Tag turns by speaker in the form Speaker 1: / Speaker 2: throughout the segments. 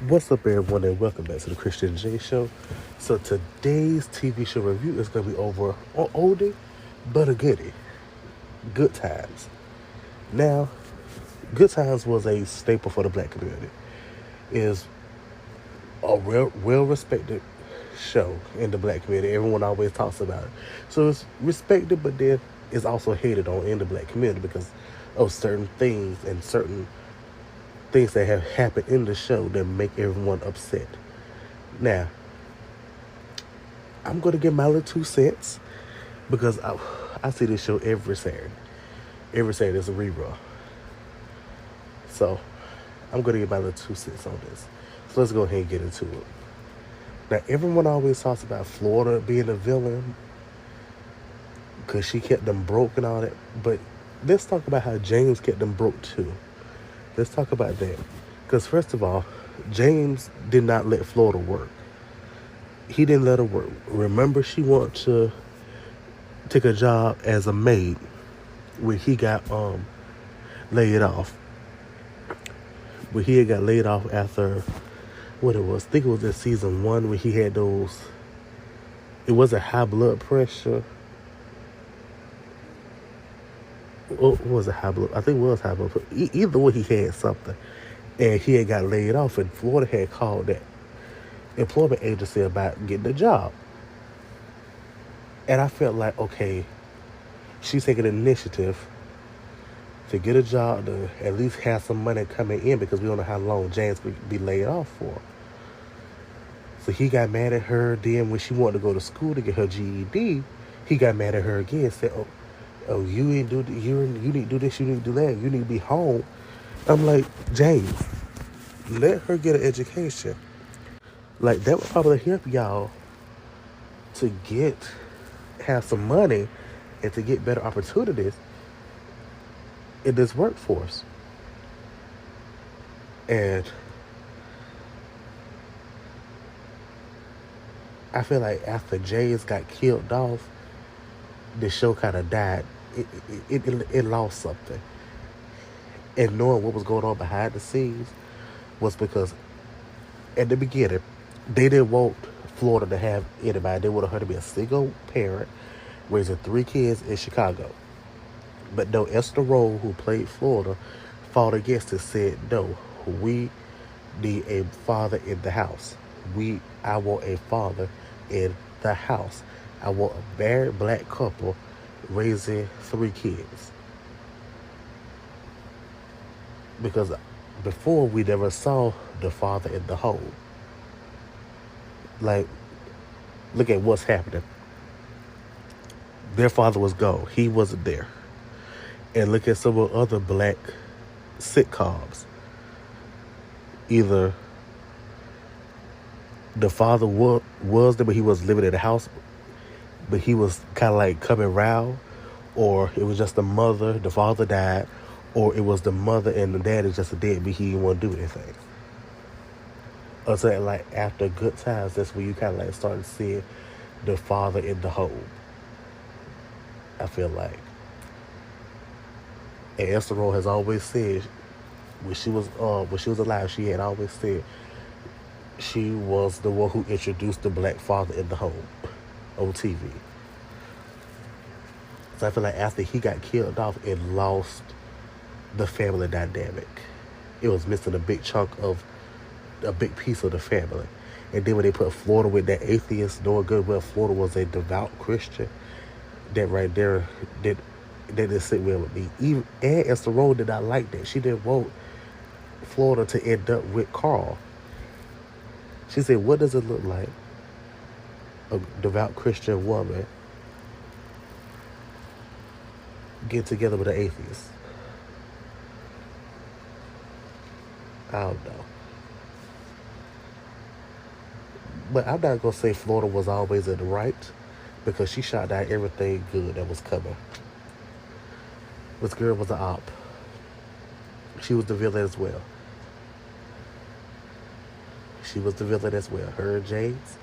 Speaker 1: What's up, everyone, and welcome back to the Christian J Show. So today's TV show review is going to be over on oldie but a goodie, Good Times. Now, Good Times was a staple for the black community. It is a well-respected show in the black community. Everyone always talks about it. So it's respected, but then it's also hated on in the black community because of certain things and certain things that have happened in the show that make everyone upset. Now, I'm gonna give my little 2 cents because I see this show every Saturday. Every Saturday is a rerun. So I'm gonna give my little 2 cents on this. So let's go ahead and get into it. Now, everyone always talks about Florida being a villain because she kept them broke and all that. But let's talk about how James kept them broke too. Let's talk about that. Because first of all, James did not let Florida work. He didn't let her work. Remember, she wanted to take a job as a maid when he got laid off. When he had got laid off after what it was, I think it was in season 1 when he had those. It wasn't high blood pressure. What was it, high blood? I think it was high blood pressure. Either way, he had something, and he had got laid off, and Florida had called that employment agency about getting a job. And I felt like, okay, she's taking initiative to get a job, to at least have some money coming in because we don't know how long James would be laid off for. So he got mad at her. Then when she wanted to go to school to get her GED, he got mad at her again. Said, "Oh, you ain't do you need to do this. You need to do that. You need to be home." I'm like, James, let her get an education. Like that would probably help y'all to have some money and to get better opportunities in this workforce. And I feel like after James got killed off, the show kind of died. It lost something. And knowing what was going on behind the scenes was because at the beginning, they didn't want Florida to have anybody. They wanted her to be a single parent raising 3 kids in Chicago. But no, Esther Rolle, who played Florida, fought against it, said, no, we need a father in the house. I want a father in the house. I want a married black couple raising 3 kids. Because before, we never saw the father in the home. Like, look at what's happening. Their father was gone. He wasn't there. And look at some of the other black sitcoms. Either the father was there, but he was living in the house, but he was kind of like coming around, or it was just the mother, the father died, or it was the mother and the dad is just a deadbeat, he didn't want to do anything. Until like after Good Times, that's when you kind of like started seeing the father in the home. I feel like. And Esther Rolle has always said, when she was alive, she had always said she was the one who introduced the black father in the home on TV. So I feel like after he got killed off, it lost the family dynamic. It was missing a big piece of the family. And then when they put Florida with that atheist, knowing good well Florida was a devout Christian, that right there didn't sit well with me. Even and Esther Rolle did not like that. She didn't want Florida to end up with Carl. She said, what does it look like? A devout Christian woman get together with an atheist. I don't know. But I'm not going to say Florida was always in the right, because she shot down everything good that was coming. This girl was an op. She was the villain as well. Her and James,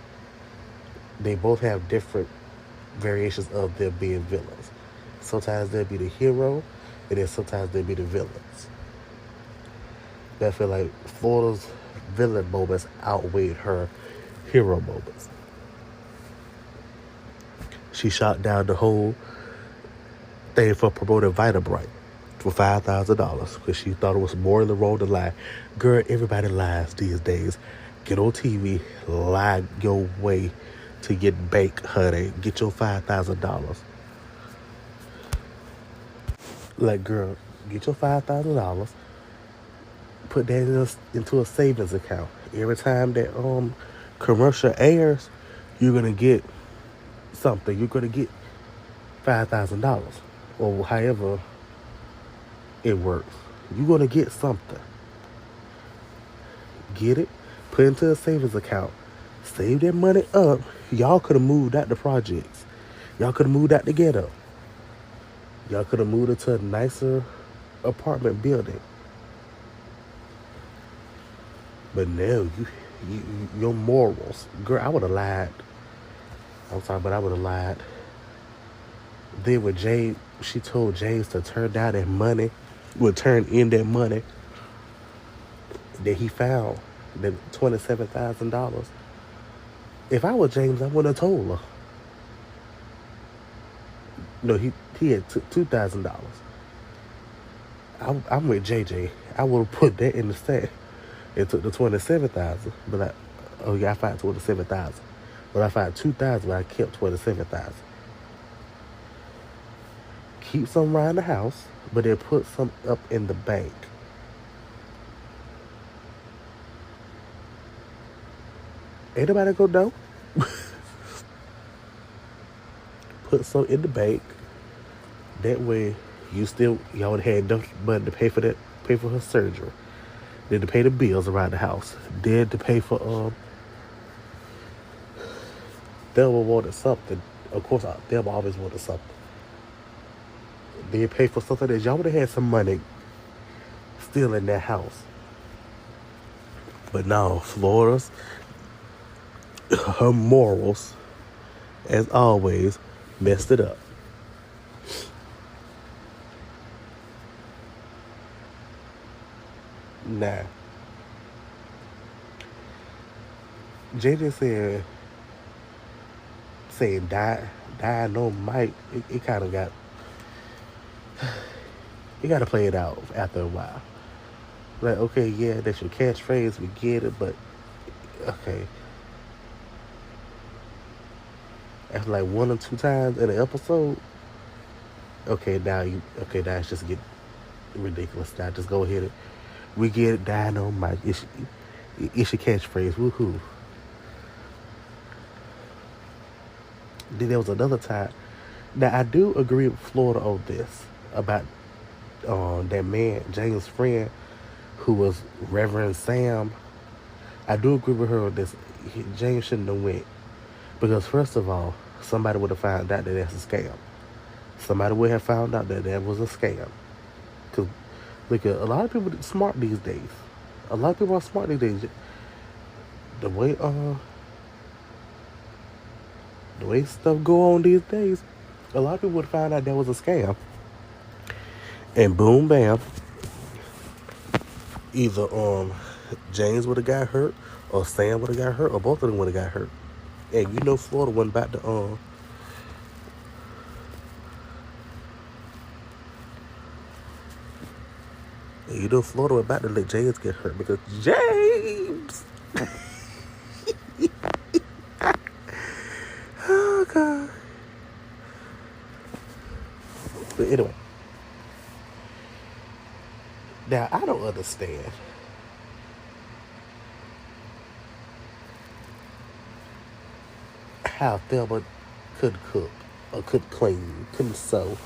Speaker 1: they both have different variations of them being villains. Sometimes they'll be the hero, and then sometimes they'll be the villains. But I feel like Florida's villain moments outweighed her hero moments. She shot down the whole thing for promoting Vitabright for $5,000 because she thought it was more in the role to lie. Girl, everybody lies these days. Get on TV, lie your way to get baked, honey. Get your $5,000. Like, girl, get your $5,000. Put that into a savings account. Every time that commercial airs, you're gonna get something. You're gonna get $5,000, or however it works. You're gonna get something. Get it, put it into a savings account, save that money up. Y'all could have moved out the projects. Y'all could have moved out the ghetto. Y'all could have moved into a nicer apartment building. But no, your morals, girl. I would have lied. I'm sorry, but I would have lied. Then with Jay, she told James to turn down that money, would turn in that money that he found, the $27,000. If I was James, I wouldn't have told her. No, he had $2,000. I'm with JJ. I would have put that in the sack. It took the 27,000, but I found 27,000, but I found 2,000. But I kept 27,000. Keep some around the house, but then put some up in the bank. Ain't nobody gonna know. Put some in the bank. That way, y'all would have had enough money to pay for her surgery. Then to pay the bills around the house. Then to pay for Thelma wanted something. Of course, Thelma always wanted something. Then pay for something that y'all would have had some money still in that house. But now, Florida's her morals, as always, messed it up. Nah. JJ saying die no Mike, it kind of got, you got to play it out after a while. Like, okay, yeah, that's your catchphrase, we get it, but okay. After like 1 or 2 times in an episode, okay, now it's just getting ridiculous. Now just go ahead and we get it, die no Mike. It's your catchphrase, woohoo. Then there was another time. Now I do agree with Florida on this about that man, James' friend, who was Reverend Sam. I do agree with her on this. James shouldn't have went. Because first of all, somebody would have found out that that's a scam. Somebody would have found out that that was a scam. Because look, a lot of people are smart these days. A lot of people are smart these days. The way stuff go on these days, a lot of people would have found out that was a scam. And boom, bam. Either James would have got hurt, or Sam would have got hurt, or both of them would have got hurt. And you know Florida wasn't about to you know Florida was about to let James get hurt because James oh God. But anyway. Now I don't understand how Thelma could cook or could clean, couldn't sew,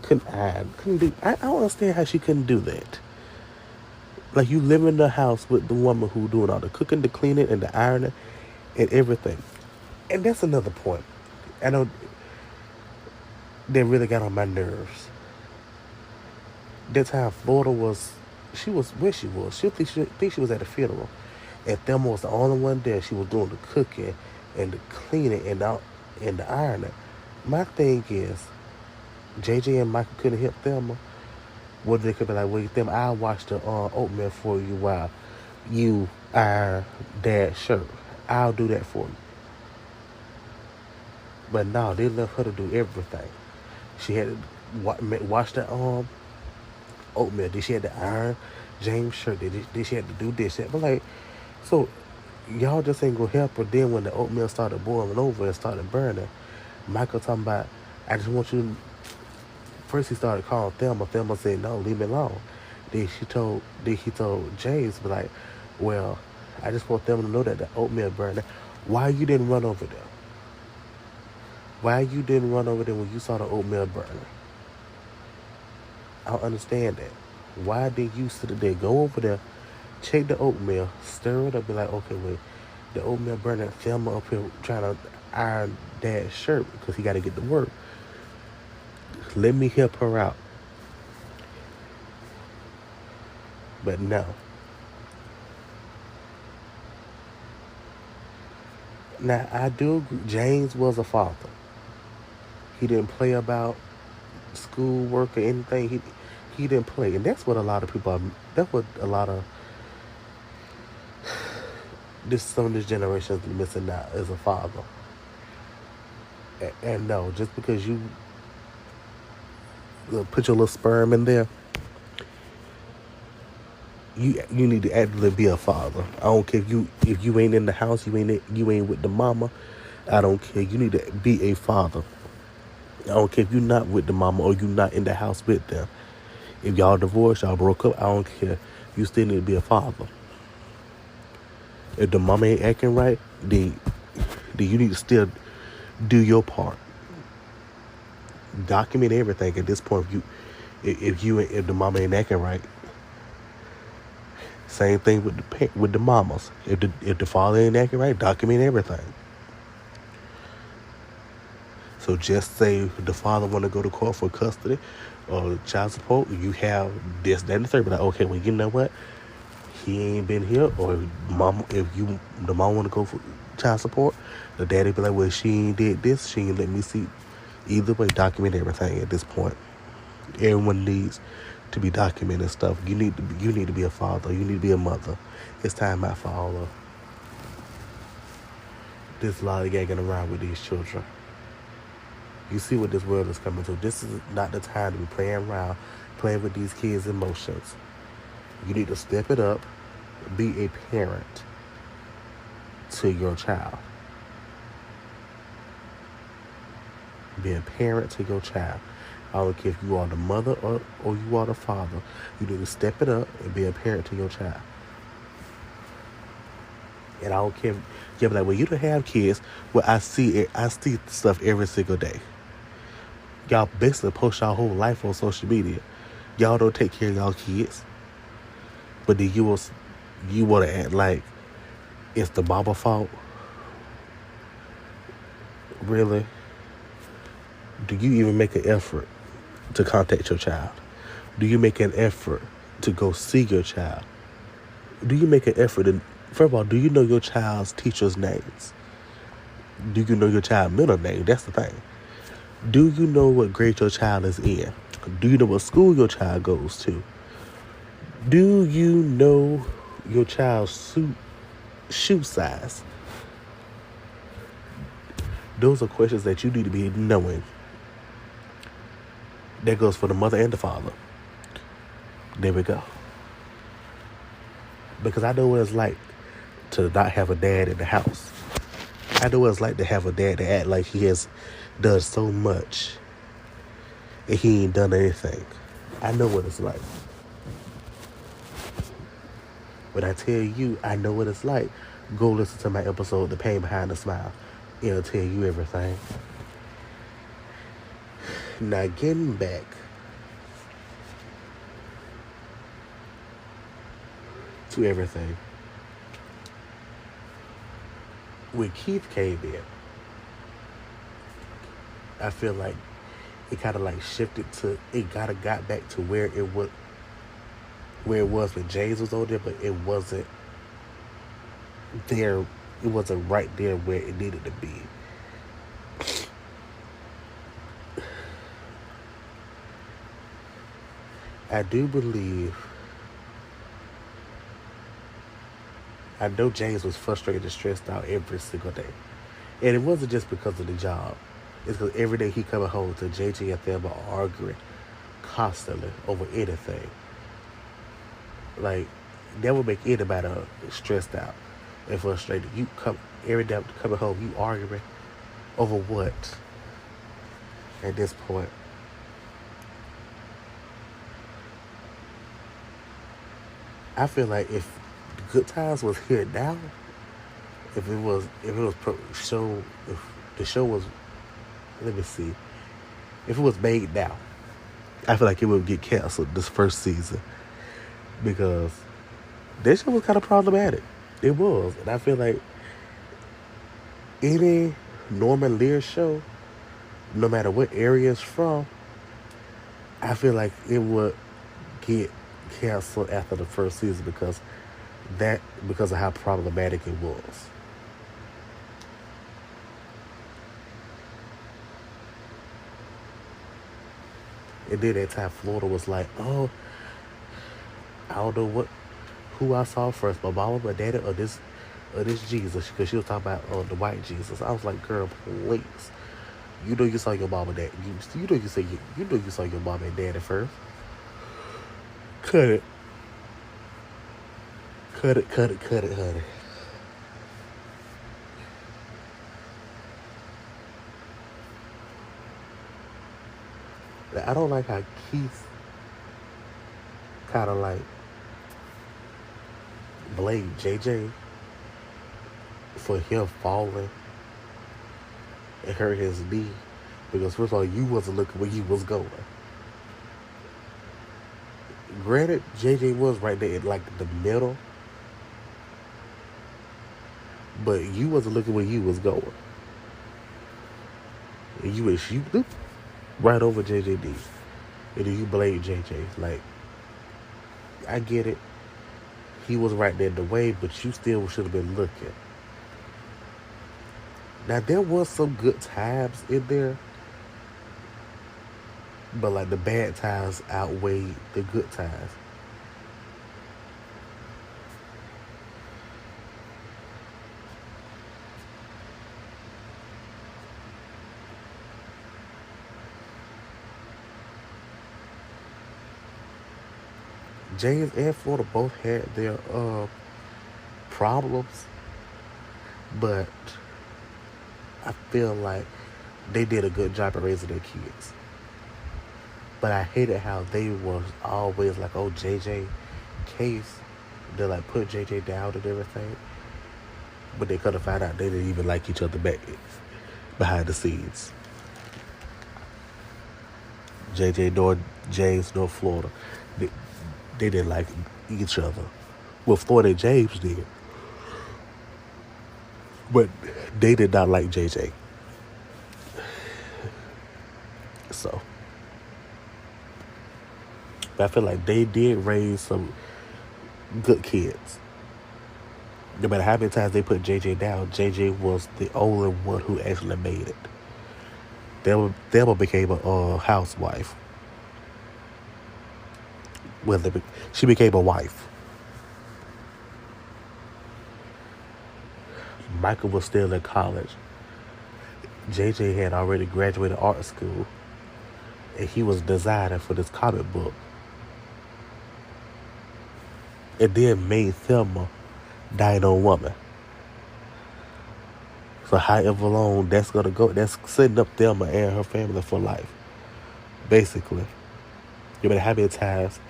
Speaker 1: couldn't iron, couldn't do. I don't understand how she couldn't do that. Like, you live in the house with the woman who doing all the cooking, the cleaning, and the ironing, and everything. And that's another point. I know that really got on my nerves. That time Florida was, she was where she was. She think she was at a funeral, and Thelma was the only one there. She was doing the cooking and the cleaning and the ironing. My thing is, JJ and Michael couldn't help Thelma. What they could be like, wait, Thelma, I'll wash the oatmeal for you while you iron dad's shirt. I'll do that for you. But no, they left her to do everything. She had to wash the oatmeal. Then she had to iron James' shirt. Then she had to do this. But like, so y'all just ain't gonna help her. Then when the oatmeal started boiling over and started burning, Michael talking about, I just want you. First he started calling Thelma. Thelma said, no, leave me alone. Then he told James, be like, well, I just want Thelma to know that the oatmeal burning. Why you didn't run over there? Why you didn't run over there when you saw the oatmeal burning? I don't understand that. Why did you sit there, go over there, check the oatmeal, stir it up, be like, okay, wait, the oatmeal burning, Thelma up here trying to iron dad's shirt because he got to get to work. Let me help her out. But no. Now, I do agree, James was a father. He didn't play about schoolwork or anything. He didn't play. And that's what a lot of people are, that's what a lot of some of this generation is missing out as a father. And no, just because you put your little sperm in there, you need to actually be a father. I don't care if you ain't in the house, you ain't with the mama. I don't care. You need to be a father. I don't care if you're not with the mama or you're not in the house with them. If y'all divorced, y'all broke up, I don't care. You still need to be a father. If the mama ain't acting right, then you need to still do your part. Document everything at this point. If the mama ain't acting right, same thing with the mamas. If the father ain't acting right, document everything. So just say the father want to go to court for custody or child support, you have this, that, and the third. But like, okay, well, you know what? He ain't been here, or the mom want to go for child support, the daddy be like, well, she ain't did this, she ain't let me see. Either way, document everything at this point. Everyone needs to be documenting stuff. You need to be a father. You need to be a mother. It's time out for all of this lollygagging around with these children. You see what this world is coming to. This is not the time to be playing around, playing with these kids' emotions. You need to step it up, be a parent to your child. Be a parent to your child. I don't care if you are the mother or you are the father. You need to step it up and be a parent to your child. And I don't care. Yeah, but like, well, you don't have kids. Well, I see stuff every single day. Y'all basically post y'all whole life on social media. Y'all don't take care of y'all kids. But then you want to act like it's the mama fault? Really? Do you even make an effort to contact your child? Do you make an effort to go see your child? Do you make an effort to, first of all, do you know your child's teacher's names? Do you know your child's middle name? That's the thing. Do you know what grade your child is in? Do you know what school your child goes to? Do you know your child's shoe size? Those are questions that you need to be knowing. That goes for the mother and the father. There we go. Because I know what it's like to not have a dad in the house. I know what it's like to have a dad that act like he has done so much and he ain't done anything. I know what it's like. When I tell you, I know what it's like, go listen to my episode, The Pain Behind the Smile. It'll tell you everything. Now, getting back to everything. When Keith came in, I feel like it kind of like shifted to, it got back to where it was when James was on there, but it wasn't there. It wasn't right there where it needed to be. I do believe I know James was frustrated and stressed out every single day. And it wasn't just because of the job. It's because every day he coming home to JJ and Thelma arguing constantly over anything. Like, that would make anybody stressed out and frustrated. You come every day coming home, you arguing over what at this point? I feel like if Good Times was here now, if the show was, let me see, if it was made now, I feel like it would get canceled this first season because this show was kind of problematic. It was, and I feel like any Norman Lear show, no matter what area it's from, I feel like it would get canceled after the first season because of how problematic it was. And then that time Florida was like, oh, I don't know who I saw first, my mama, my daddy, or this Jesus, because she was talking about the white Jesus. I was like, girl, please. You know you saw your mama and dad. You know you saw your mama and daddy first. Cut it. Cut it, cut it, cut it, honey. I don't like how Keith kind of like blamed JJ for him falling and hurt his knee. Because first of all, you wasn't looking where you was going. Granted, JJ was right there in like the middle, but you wasn't looking where you was going. And you was shooting right over JJD. And then you blame JJ. Like, I get it. He was right there in the way, but you still should have been looking. Now, there was some good times in there, but like the bad times outweighed the good times. James and Florida both had their problems, but I feel like they did a good job of raising their kids. But I hated how they was always like, oh, JJ case. They like put JJ down and everything. But they could have found out they didn't even like each other back behind the scenes. JJ nor James nor Florida. They didn't like each other. Well, Florida and James did. But they did not like JJ. So. But I feel like they did raise some good kids. No matter how many times they put JJ down, JJ was the only one who actually made it. Thelma became a housewife. Well, she became a wife. Michael was still in college. JJ had already graduated art school. And he was designing for this comic book. And then made Thelma Dino Woman. So however long that's going to go, that's setting up Thelma and her family for life. Basically. No matter how many times,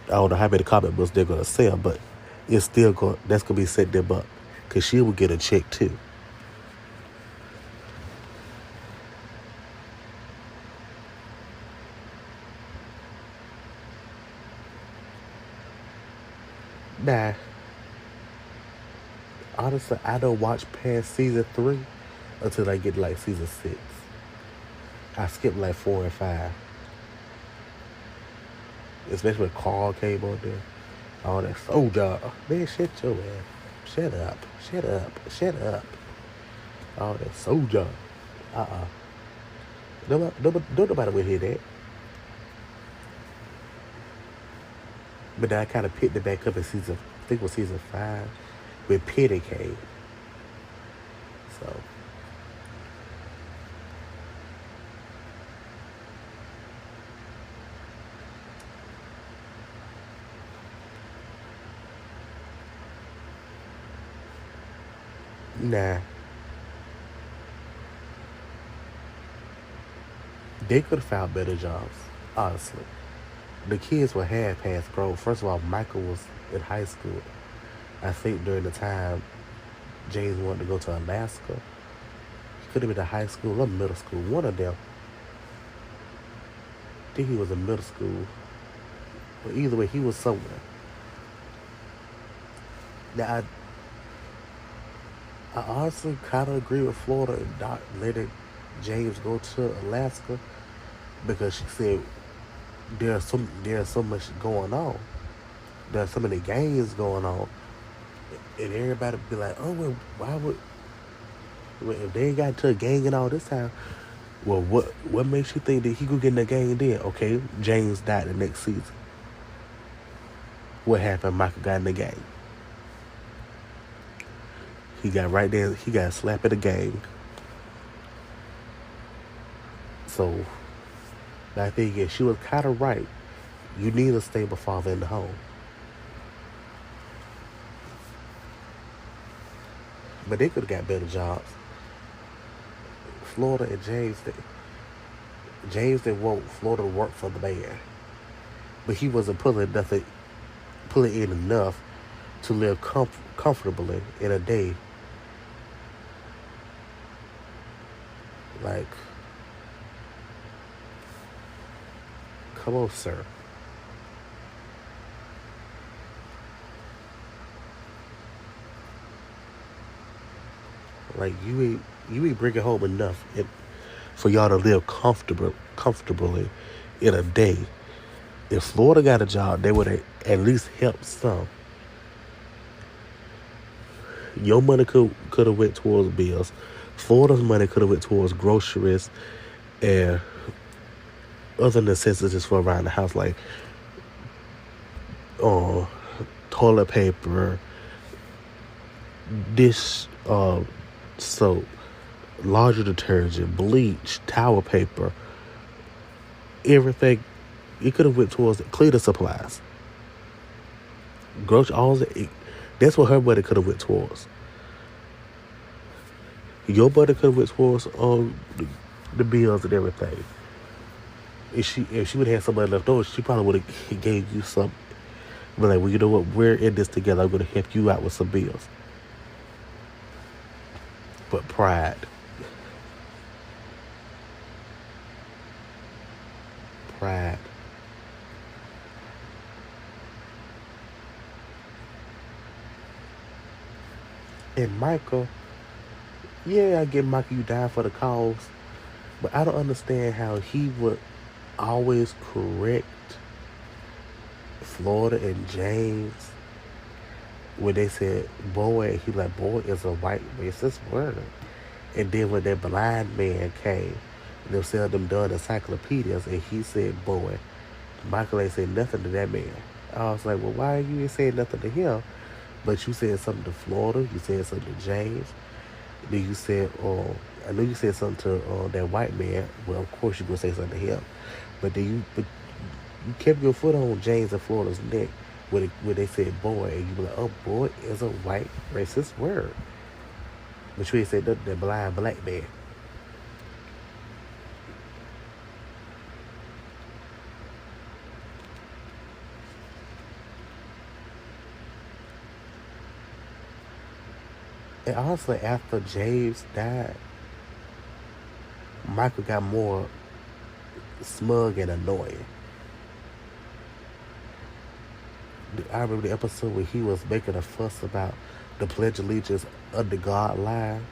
Speaker 1: I don't know how many comic books they're going to sell, but it's still that's going to be setting them up. Because she will get a check too. Nah. Honestly, I don't watch past season 3 until I get like season 6. I skip like 4 and 5. Especially when Carl came on there. All that soldier. Man, shut your ass. Shut up. Shut up. Shut up. All that soldier. Nobody would hear that. But then I kind of picked it back up in season think it was season 5, with Petty came. So, nah, they could have found better jobs, honestly. The kids were half past grown. First of all, Michael was in high school. I think during the time James wanted to go to Alaska. He could have been in high school or middle school. One of them. I think he was in middle school. But either way, he was somewhere. Now, I honestly kind of agree with Florida and not letting James go to Alaska because she said there's so much going on. There's so many gangs going on, and everybody be like, oh well, why would well, if they ain't got into a gang and all this time? Well, what makes you think that he could get in the gang then? Okay, James died the next season. What happened? Michael got in the gang. He got right there. He got slapped at the gang. So I think yeah, she was kind of right. You need a stable father in the home. But they could have got better jobs. Florida and James didn't want Florida to work for the man, but he wasn't pulling in enough to live comfortably in a day. Like, come on, sir. Like you ain't bringing home enough for y'all to live comfortably in a day. If Florida got a job, they would at least help some. Your money could have went towards bills. Florida's money could have went towards groceries and other necessities for around the house, like uh, toilet paper, dish soap, laundry detergent, bleach, towel paper, everything. It could have went towards cleaning supplies, grocery. That's what her money could have went towards. Your money could have went towards the bills and everything. If she would have had somebody left over, she probably would have gave you some. But like, well, you know what? We're in this together. I'm going to help you out with some bills. But pride. And Michael, yeah, I get Michael, you died for the cause, but I don't understand how he would always correct Florida and James when they said boy, he like boy is a white racist word. And then when that blind man came, they sell them done encyclopedias, and he said boy. Michael ain't said nothing to that man. I was like, well, why you ain't saying nothing to him? But you said something to Florida. You said something to James. Then you said, I know you said something to that white man. Well, of course you gonna say something to him. But you kept your foot on James and Florida's neck when they said boy, and you were like, oh, boy is a white racist word. But you ain't said nothing to that blind black man. And honestly, after James died, Michael got more smug and annoying. I remember the episode where he was making a fuss about the Pledge of Allegiance under God line.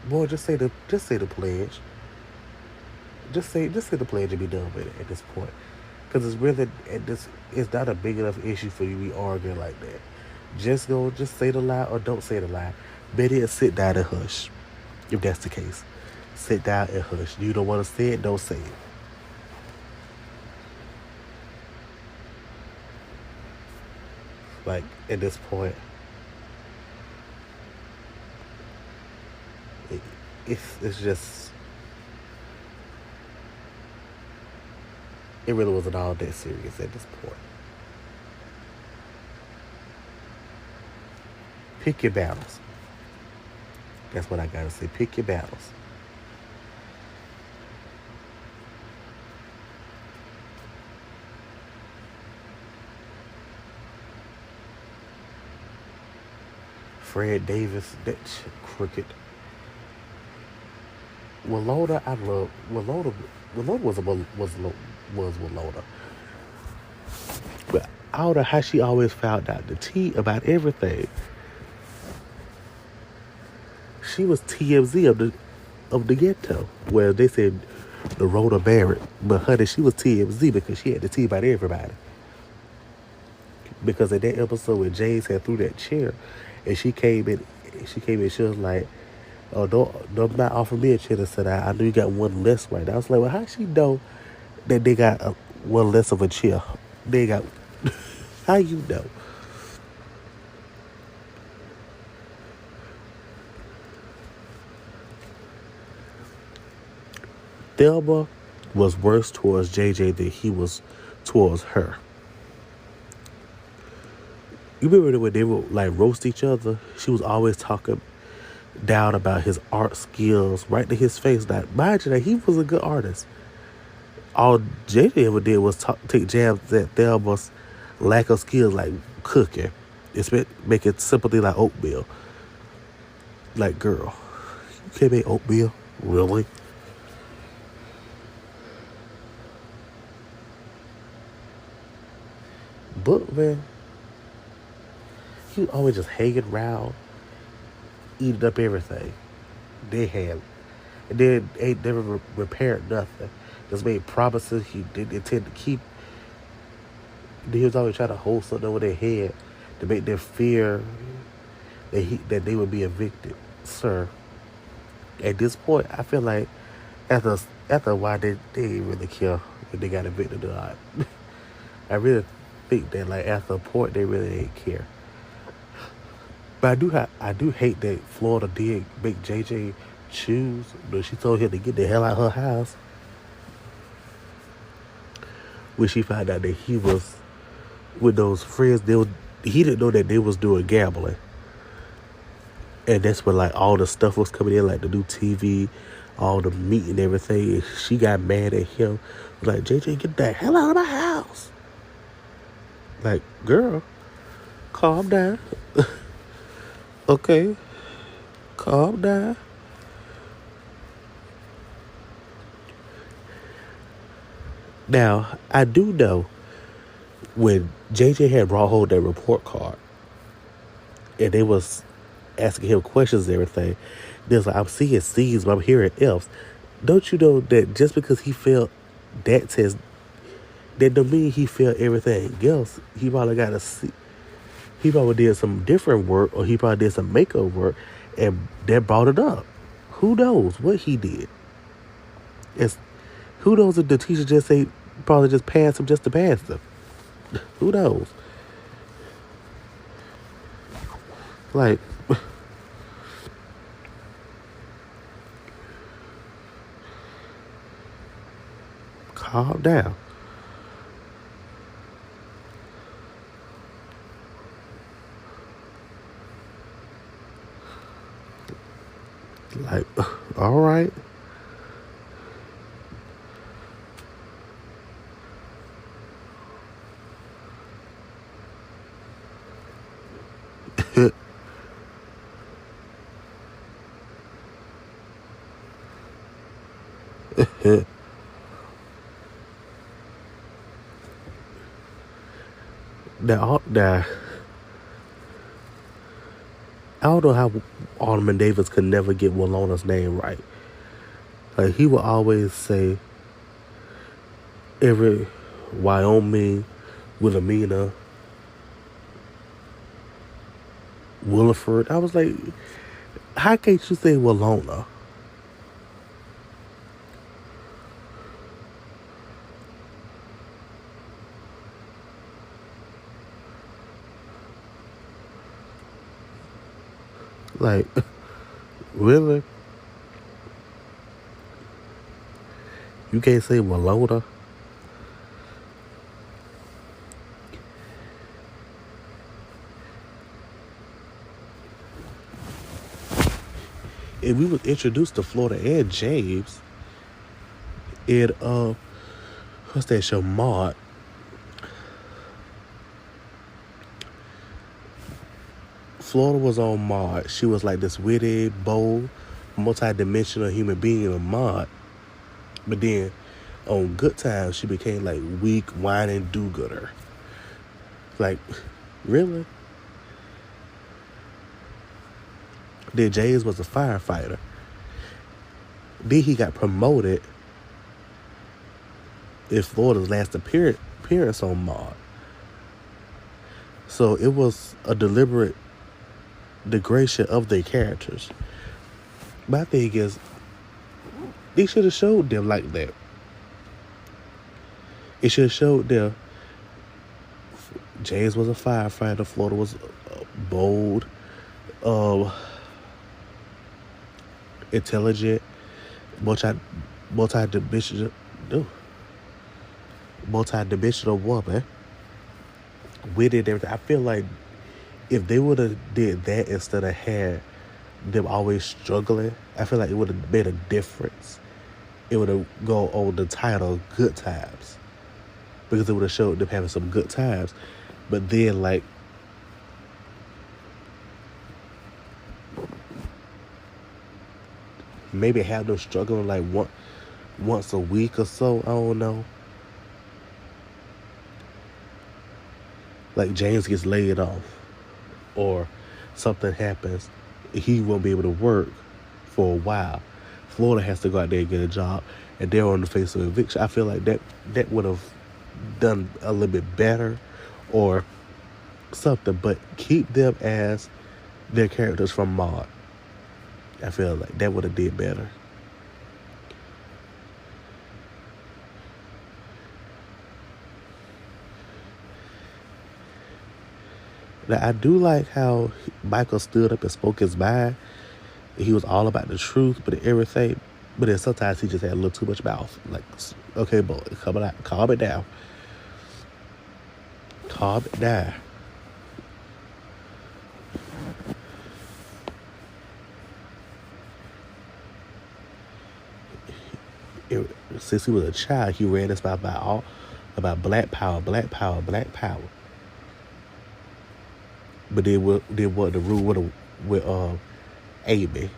Speaker 1: Boy, just say the pledge. Just say the pledge and be done with it at this point. Because it's really it's not a big enough issue for you to be arguing like that. Just say the lie or don't say the lie. Better sit down and hush. If that's the case, sit down and hush. You don't want to say it, don't say it. Like at this point, it, it's just it really wasn't all that serious at this point. Pick your battles. That's what I gotta say. Pick your battles. Fred Davis, that crooked. Walona, I love Walona. Walona was Walona, but I don't know how she always found out the tea about everything. She was TMZ of the ghetto. Well, they said the Rhoda Barrett, but honey, she was TMZ because she had the tea about everybody. Because in that episode when James had threw that chair, and she came in, she was like, "Oh, don't not offer me a chair." And said, "I know you got one less right now." I was like, "Well, how she know that they got one less of a chair? They got how you know?" Thelma was worse towards JJ than he was towards her. You remember when they would like roast each other? She was always talking down about his art skills right to his face. Now, mind you, that he was a good artist. All JJ ever did was take jabs at Thelma's lack of skills, like cooking. It's making sympathy like oatmeal. Like, girl, you can't make oatmeal? Really? But, man, he was always just hanging around, eating up everything they had. And then ain't never repaired nothing. Just made promises he didn't intend to keep. He was always trying to hold something over their head to make them fear that they would be evicted. Sir, at this point, I feel like after a while they didn't really care if they got evicted or not. I really think that like after a point they really didn't care. But I do hate that Florida did make JJ choose. But she told him to get the hell out of her house when she found out that he was with those friends. He didn't know that they was doing gambling, and that's when like all the stuff was coming in, like the new TV, all the meat and everything. And she got mad at him, like, JJ, get the hell out of my house. Like, girl, calm down. Okay, calm down. Now I do know when JJ had brought home that report card, and they was asking him questions and everything. There's like, I'm seeing C's, but I'm hearing F's. Don't you know that just because he failed that test, that don't mean he failed everything else. He probably got a C. He probably did some different work, or he probably did some makeover work, and that brought it up. Who knows what he did? It's who knows if the teacher just say probably just passed him just to pass him. Who knows? Like, calm down. Like, all right. Now, I don't know how Alderman Davis could never get Walona's name right. Like, he would always say every Wyoming, Wilhelmina, Williford. I was like, how can't you say Walona? Like, really? You can't say Walona? And we was introduced to Florida and James in what's that show, Maud. Florida was on Maud. She was like this witty, bold, multi-dimensional human being on Maud. But then on Good Times, she became like weak, whining do-gooder. Like, really? Then James was a firefighter. Then he got promoted in Florida's last appearance on Maud. So it was a deliberate degradation of their characters. My thing is, they should have showed them like that. It should have showed them James was a firefighter, Florida was bold, intelligent, multi-dimensional, multi-dimensional woman, witty and everything. I feel like if they would have did that instead of had them always struggling, I feel like it would have made a difference. It would have gone on the title Good Times, because it would have showed them having some good times. But then, like, maybe have them struggling like once a week or so. I don't know. Like James gets laid off, or something happens, he won't be able to work for a while. Florida has to go out there and get a job, and they're on the face of eviction. I feel like that would have done a little bit better, or something. But keep them as their characters from Maud. I feel like that would have did better. Now, I do like how Michael stood up and spoke his mind. He was all about the truth, but everything. But then sometimes he just had a little too much mouth. Like, okay, boy, calm it down. Calm it down. Since he was a child, he read us about black power, black power, black power. But then what the rule with Amy,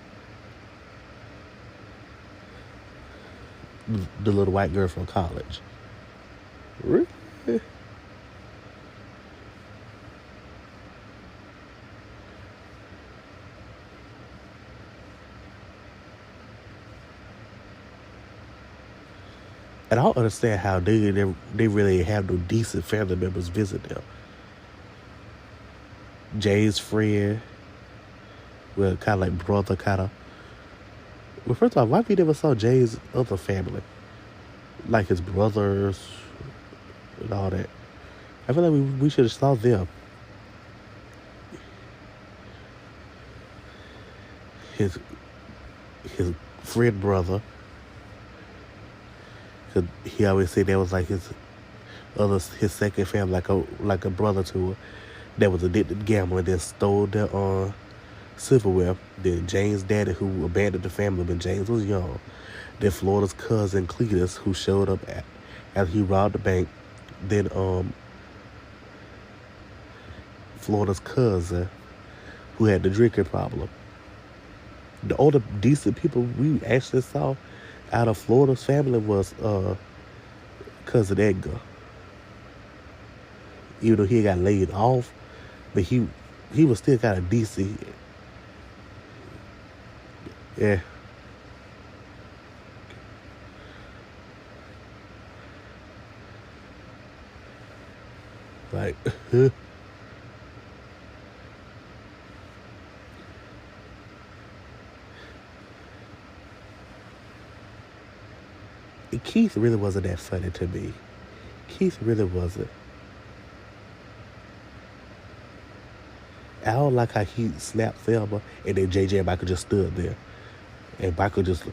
Speaker 1: the little white girl from college. Really? And I don't understand how they really have no decent family members visit them. Jay's friend, well, kind of like brother, kind of. Well, first of all, why we never saw Jay's other family? Like his brothers and all that. I feel like we should have saw them. His friend brother. Cause he always said that was like his second family, like a brother to her, that was addicted to gambling, then stole their silverware. Then James' daddy, who abandoned the family when James was young. Then Florida's cousin Cletus, who showed up after he robbed the bank. Then Florida's cousin, who had the drinking problem. The only decent people we actually saw out of Florida's family was cousin Edgar. Even though he got laid off, but he was still kind of decent. Yeah. Like, Keith really wasn't that funny to me. Keith really wasn't. I don't like how he snapped Thelma and then JJ and Michael just stood there. And Michael just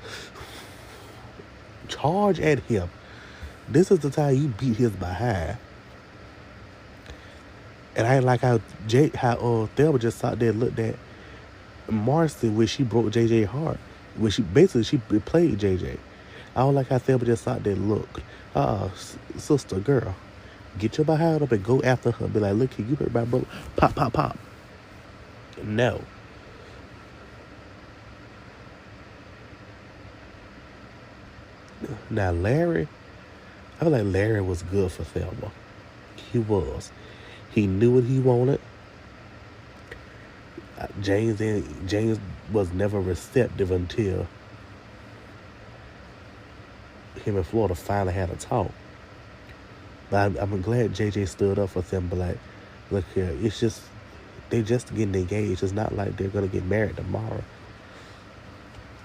Speaker 1: charge at him. This is the time you beat his behind. And I ain't like how Thelma just sat there and looked at Marcy when she broke JJ's heart. When she played JJ. I don't like how Thelma just sat there and looked. Sister, girl, get your behind up and go after her. Be like, look here, you hurt my brother. Pop, pop, pop. No. Now Larry, I feel like Larry was good for Thelma. He was. He knew what he wanted. James was never receptive until him and Florida finally had a talk. But I'm glad JJ stood up for them. But like, look here, they just getting engaged. It's not like they're gonna get married tomorrow.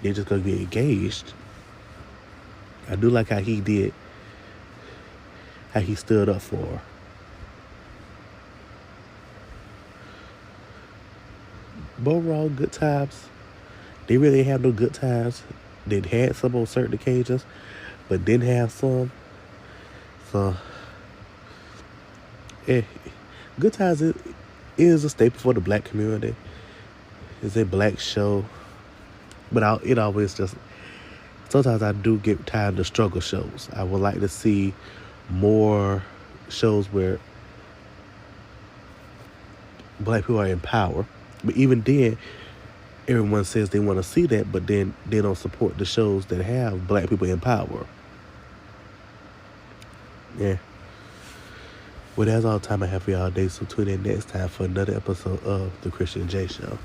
Speaker 1: They're just gonna get engaged. I do like how he did, how he stood up for her. But overall, good times. They really have no good times. They had some on certain occasions, but didn't have some. So, Good Times is a staple for the black community. It's a black show, but it always just. Sometimes I do get tired of the struggle shows. I would like to see more shows where black people are in power. But even then, everyone says they want to see that, but then they don't support the shows that have black people in power. Yeah. Well, that's all the time I have for y'all today. So tune in next time for another episode of The Christian J Show.